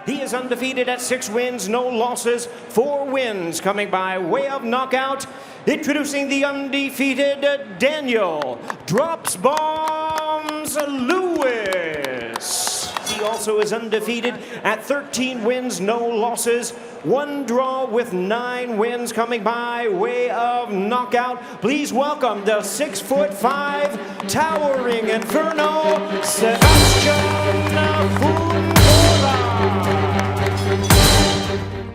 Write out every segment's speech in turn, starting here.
He is undefeated at 6 wins, no losses, 4 wins coming by way of knockout. Introducing the undefeated Daniel Drops Bombs Lewis. He also is undefeated at 13 wins, no losses, 1 draw with 9 wins coming by way of knockout. Please welcome the 6'5" Towering Inferno, Sebastian Fundora.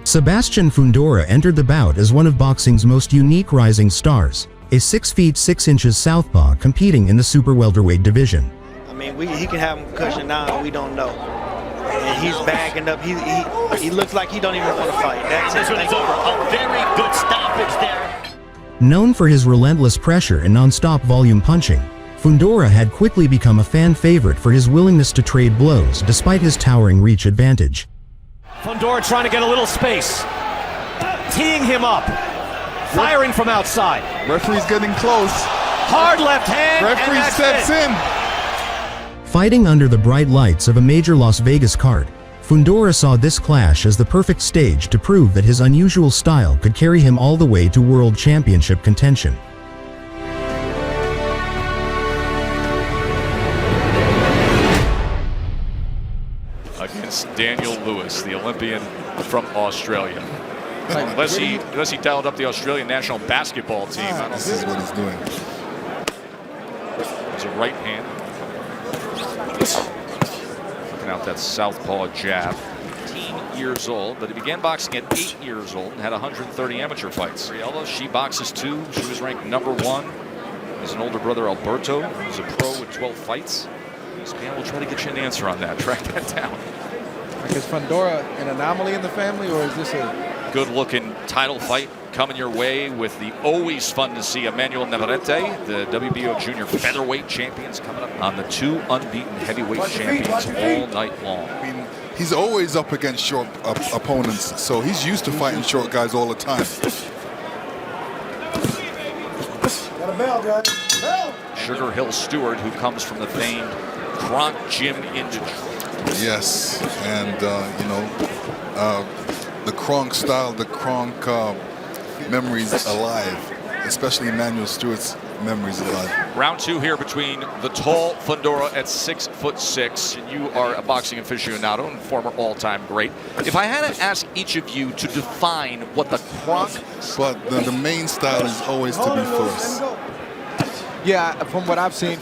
Sebastian Fundora entered the bout as one of boxing's most unique rising stars, a 6 feet 6 inches southpaw competing in the super welterweight division. I mean, he can have him cushion now, we don't know. And he's bagging up. He looks like he don't even want to fight. This one is over. A very good stoppage there. Known for his relentless pressure and non-stop volume punching, Fundora had quickly become a fan favorite for his willingness to trade blows despite his towering reach advantage. Fundora trying to get a little space. Teeing him up. Firing from outside. Referee's getting close. Hard left hand. Referee steps in. Fighting under the bright lights of a major Las Vegas card, Fundora saw this clash as the perfect stage to prove that his unusual style could carry him all the way to world championship contention. Against Daniel Lewis, the Olympian from Australia. Unless he dialed up the Australian national basketball team. This is what he's doing. There's a right hand. Looking out that southpaw jab. 18 years old, but he began boxing at 8 years old and had 130 amateur fights. Riella, she boxes too. She was ranked #1. His an older brother, Alberto, who's a pro with 12 fights. Span will try to get you an answer on that. Track that down. Is Fundora an anomaly in the family, or is this a good-looking title fight coming your way with the always fun to see Emmanuel Navarrete, the WBO junior featherweight champions, coming up on the 2 unbeaten heavyweight champions all night long. I mean, he's always up against short opponents, so he's used to fighting short guys all the time. got a bell, guys? Bell. Sugar Hill Stewart, who comes from the famed Kronk Gym in Detroit. Yes, and the Kronk style, the Kronk memories alive, especially Emmanuel Stewart's memories alive. Round 2 here between the tall Fundora at 6'6", and you are a boxing aficionado and former all-time great. If I had to ask each of you to define what the Kronk... But the main style is always to be first. Yeah, from what I've seen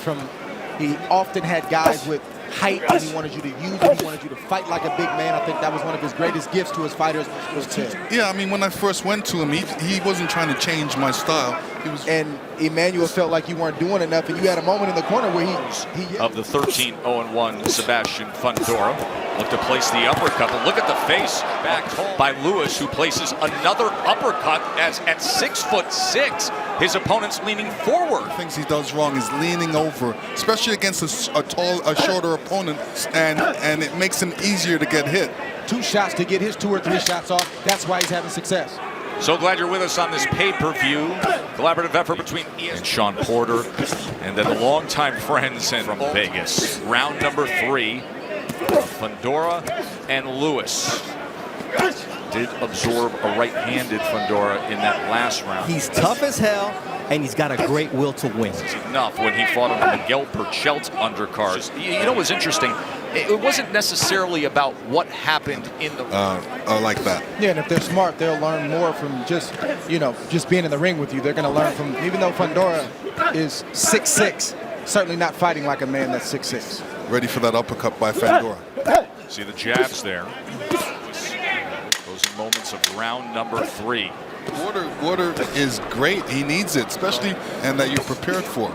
he often had guys with height, and he wanted you to use it. He wanted you to fight like a big man. I think that was one of his greatest gifts to his fighters. Was teaching. Yeah, I mean, when I first went to him, he wasn't trying to change my style. And Emmanuel felt like you weren't doing enough, and you had a moment in the corner where he of the 13-0-1 Sebastian Fundora looked to place the uppercut, but look at the face back by Lewis, who places another uppercut as at 6'6". His opponent's leaning forward. The things he does wrong is leaning over, especially against a shorter opponent, and it makes him easier to get hit. 2 shots to get his 2 or 3 shots off. That's why he's having success. So glad you're with us on this pay-per-view collaborative effort between Ian and Sean Porter, and then the longtime friends from Vegas. Round number 3, Fundora and Lewis. Did absorb a right-handed Fundora in that last round. He's tough as hell, and he's got a great will to win. Enough when he fought on the Miguel Perchelt undercards. You know what's interesting? It wasn't necessarily about what happened in the... I like that. Yeah, and if they're smart, they'll learn more from just being in the ring with you. They're going to learn from, even though Fundora is 6'6", certainly not fighting like a man that's 6'6". Ready for that uppercut by Fundora. See the jabs there. Those moments of round number 3. Water is great. He needs it, especially, and that you're prepared for.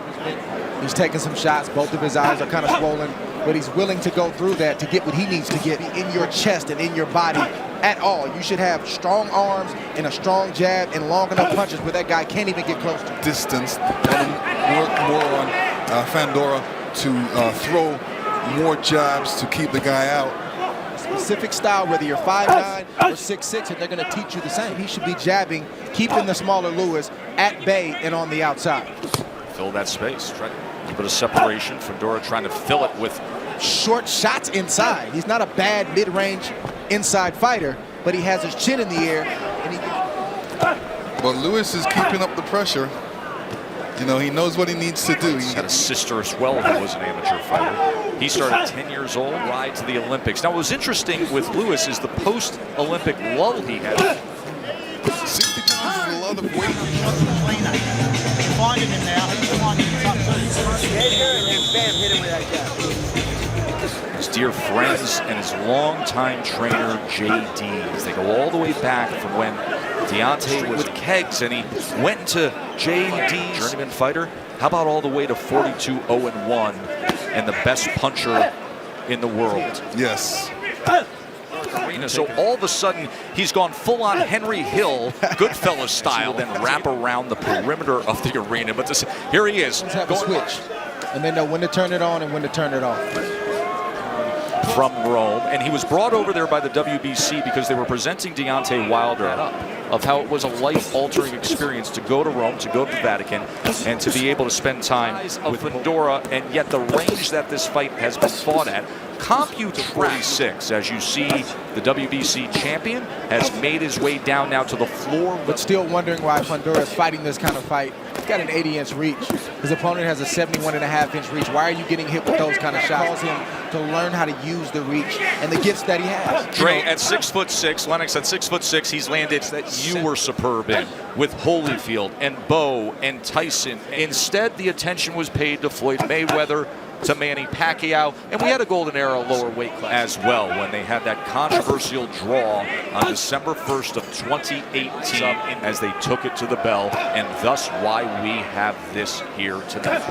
He's taking some shots. Both of his eyes are kind of swollen, but he's willing to go through that to get what he needs to get in your chest and in your body at all. You should have strong arms and a strong jab and long enough punches where that guy can't even get close to. Distance, work more on Fundora to throw more jabs to keep the guy out. Specific style, whether you're 5'9" or 6'6", and they're going to teach you the same. He should be jabbing, keeping the smaller Lewis at bay and on the outside. Fill that space. Try a little bit of separation. Fundora trying to fill it with short shots inside. He's not a bad mid-range inside fighter, but he has his chin in the air, and he. But Lewis is keeping up the pressure. You know, he knows what he needs to do. He's got a sister as well who was an amateur fighter. He started 10 years old, ride to the Olympics. Now, what was interesting with Lewis is the post-Olympic lull he had. 60 pounds is a lot of weight. Finding him now. He's finding him tough too. Bam, hit him with that jab. His dear friends and his longtime trainer, JD. They go all the way back from when Deontay was with Kegs and he went into JD's journeyman fighter. How about all the way to 42-0-1 and the best puncher in the world? Yes. So all of a sudden, he's gone full-on Henry Hill, Goodfellas style, then wrap around the perimeter of the arena. But this, here he is. Have a switch, and they know when to turn it on and when to turn it off. From Rome, and he was brought over there by the WBC because they were presenting Deontay Wilder of how it was a life-altering experience to go to Rome, to go to the Vatican, and to be able to spend time with Fundora, and yet the range that this fight has been fought at. CompuTrack, as you see, the WBC champion has made his way down now to the floor. But still wondering why Fundora is fighting this kind of fight. He's got an 80-inch reach. His opponent has a 71.5-inch reach. Why are you getting hit with those kind of shots? Calls him to learn how to use the reach and the gifts that he has. Dre, at 6'6", Lennox at 6'6", he's landed that you were superb in with Holyfield and Bo and Tyson. Instead, the attention was paid to Floyd Mayweather, to Manny Pacquiao, and we had a golden era lower weight class as well when they had that controversial draw on December 1st of 2018 as they took it to the bell, and thus why we have this here tonight.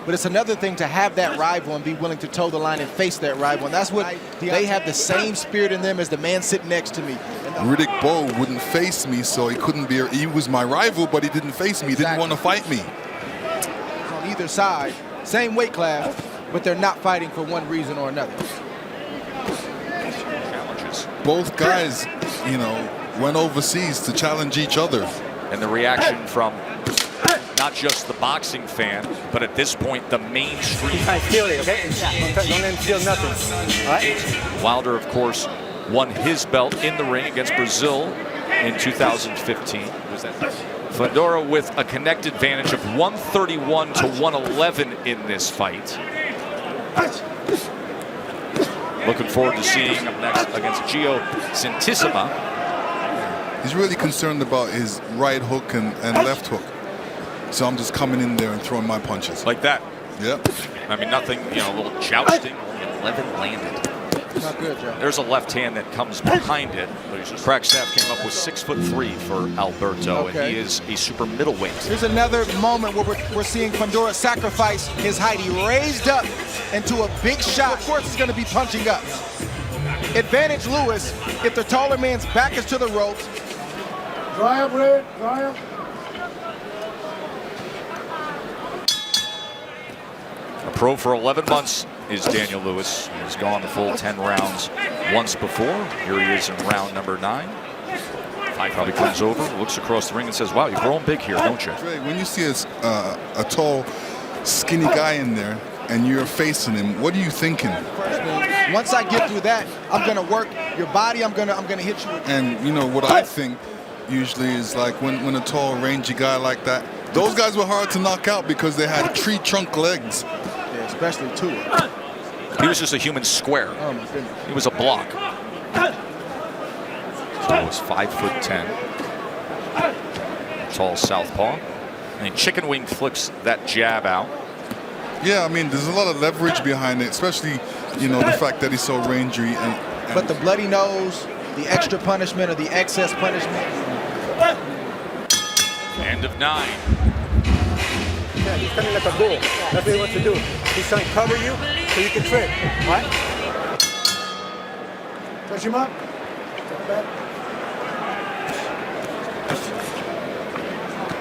But it's another thing to have that rival and be willing to toe the line and face that rival, and that's what they have, the same spirit in them as the man sitting next to me. Riddick Bowe wouldn't face me, so he couldn't be. He was my rival, but he didn't face me. He didn't want to fight me. On either side, same weight class, but they're not fighting for one reason or another. Challenges. Both guys, you know, went overseas to challenge each other. And the reaction from not just the boxing fan, but at this point, the mainstream. I feel it, okay? Don't let him feel nothing. All right? Wilder, of course, won his belt in the ring against Brazil in 2015. Was that? Fundora with a connected advantage of 131 to 111 in this fight. Looking forward to seeing him next against Gio Santissima. He's really concerned about his right hook and left hook. So I'm just coming in there and throwing my punches. Like that. Yep. I mean, nothing, you know, a little jousting. 11 landed. Not good, Joe. There's a left hand that comes behind it. Crackstaff came up with 6'3" for Alberto, and he is a super middleweight. Here's another moment where we're seeing Fundora sacrifice his height. He raised up into a big shot. Of course, he's going to be punching up. Advantage Lewis if the taller man's back is to the ropes. Dry up, Red. Dry up. A pro for 11 months is Daniel Lewis. He's gone the full 10 rounds once before. Here he is in round number 9. Fight probably comes over, looks across the ring and says, wow, you're growing big here, don't you? Dre, when you see a tall, skinny guy in there and you're facing him, what are you thinking? Once I get through that, I'm going to work your body. I'm gonna hit you. And you know what I think usually is like when a tall, rangy guy like that, those guys were hard to knock out because they had tree trunk legs. Yeah, especially two. He was just a human square. Oh my goodness. He was a block. So he was 5'10". Tall southpaw. And chicken wing flicks that jab out. Yeah, I mean, there's a lot of leverage behind it, especially, you know, the fact that he's so rangy. And but the bloody nose, the extra punishment or the excess punishment. End of 9. Yeah, he's coming like a bull. That's what he wants to do. He's trying to cover you so you can trip. All right? Push him up.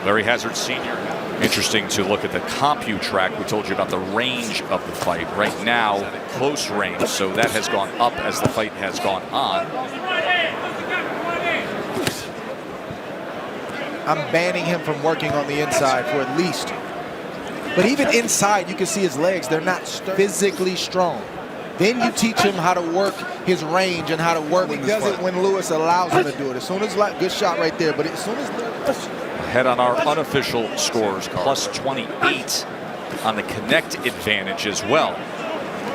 Larry Hazard Sr. Interesting to look at the CompuTrack. We told you about the range of the fight. Right now, close range, so that has gone up as the fight has gone on. I'm banning him from working on the inside for at least. But even inside, you can see his legs. They're not physically strong. Then you teach him how to work his range and how to work. He does it when Lewis allows him to do it. As soon as, good shot right there, but as soon as Head on our unofficial scores, plus 28 on the connect advantage as well.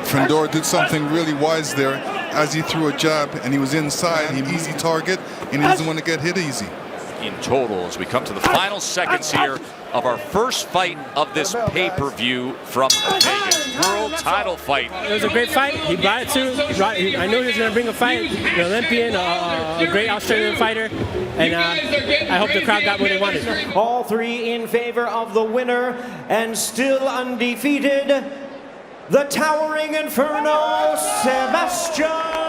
Fundora did something really wise there as he threw a jab and he was inside, an easy target, and he doesn't want to get hit easy. In total, as we come to the final seconds here of our first fight of this pay-per-view from Vegas, world title fight. It was a great fight. He brought it to. I knew he was going to bring a fight, an Olympian, a great Australian fighter, and I hope the crowd got what they wanted. All three in favor of the winner, and still undefeated, the Towering Inferno, Sebastian.